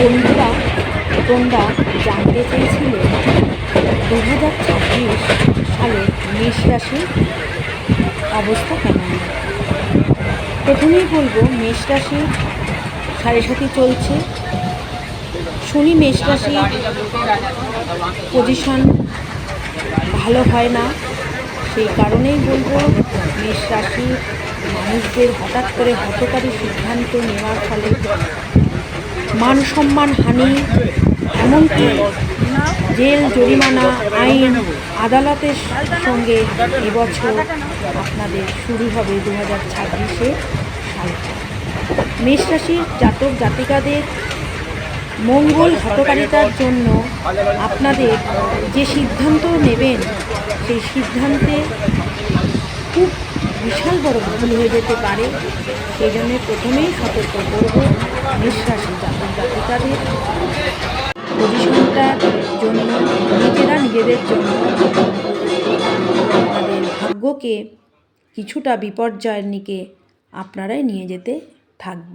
বন্ধুরা, তোমরা জানতে চেয়েছিলে 2026 সালে মেষ রাশির অবস্থা কেমন। প্রথমেই বলবো, মেষ রাশি সাড়ে সাথে চলছে। শনি মেষ রাশির পজিশন ভালো হয় না, সেই কারণেই বলবো মেষ রাশির মানুষদের হঠাৎ করে হঠকারী সিদ্ধান্ত নেওয়ার ফলে মান সম্মান হানি, এমনকি জেল, জরিমানা, আইন, আদালতের সঙ্গে এবছর আপনাদের শুরু হবে 2026 সাল। মেষ রাশির জাতক জাতিকাদের মঙ্গল হঠকারিতার জন্য আপনাদের যে সিদ্ধান্ত নেবেন সেই সিদ্ধান্তে খুব বিশাল বড় ভুল হয়ে যেতে পারে। সেই জন্য প্রথমেই সতর্ক করব মেষ রাশি জাতক জাতিকাদের পজিশনটার জন্য, নিজেদের জন্য আপনাদের ভাগ্যকে কিছুটা বিপর্যয়ের দিকে আপনারাই নিয়ে যেতে থাকবে।